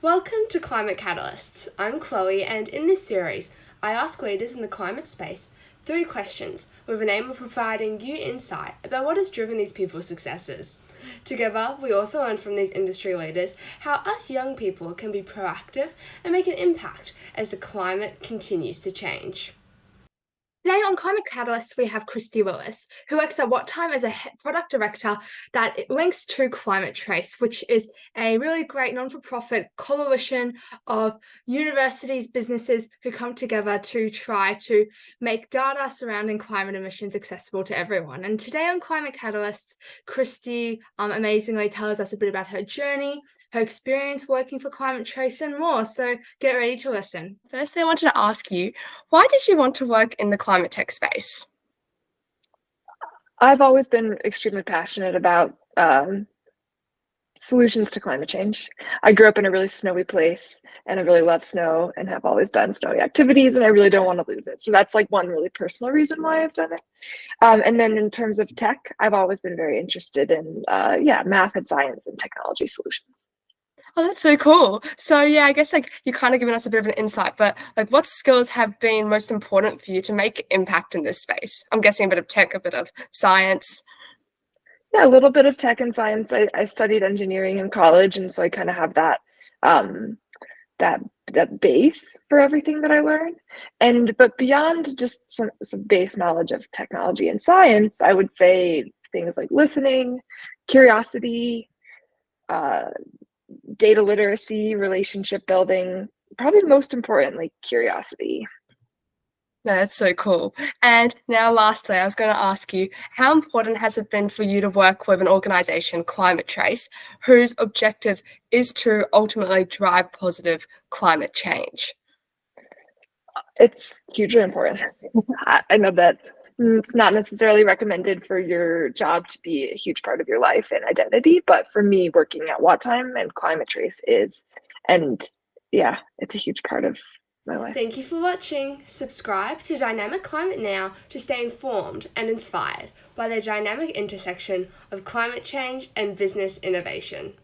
Welcome to Climate Catalysts. I'm Chloe, and in this series, I ask leaders in the climate space 3 questions with an aim of providing you insight about what has driven these people's successes. Together, we also learn from these industry leaders how us young people can be proactive and make an impact as the climate continues to change. Today on Climate Catalysts, we have Christy Lewis, who works at What Time as a product director that links to ClimateTRACE, which is a really great non-for-profit coalition of universities, businesses who come together to try to make data surrounding climate emissions accessible to everyone. And today on Climate Catalysts, Christy amazingly tells us a bit about her journey, her experience working for ClimateTRACE and more, so get ready to listen. Firstly, I wanted to ask you, why did you want to work in the climate tech space? I've always been extremely passionate about solutions to climate change. I grew up in a really snowy place and I really love snow and have always done snowy activities, and I really don't want to lose it. So that's like one really personal reason why I've done it. And then in terms of tech, I've always been very interested in math and science and technology solutions. Oh, that's so cool. So yeah, I guess you're kind of giving us a bit of an insight, but what skills have been most important for you to make impact in this space? I'm guessing a bit of tech, a bit of science. Yeah, a little bit of tech and science. I studied engineering in college, and so I kind of have that that base for everything that I learned. But beyond just some base knowledge of technology and science, I would say things like listening, curiosity, data literacy, relationship building, probably most importantly, curiosity. That's so cool. And now lastly, I was going to ask you, how important has it been for you to work with an organization, ClimateTRACE, whose objective is to ultimately drive positive climate change? It's hugely important. I know that it's not necessarily recommended for your job to be a huge part of your life and identity, but for me, working at What Time and ClimateTRACE is, and yeah, it's a huge part of my life. Thank you for watching. Subscribe to Dynamic Climate Now to stay informed and inspired by the dynamic intersection of climate change and business innovation.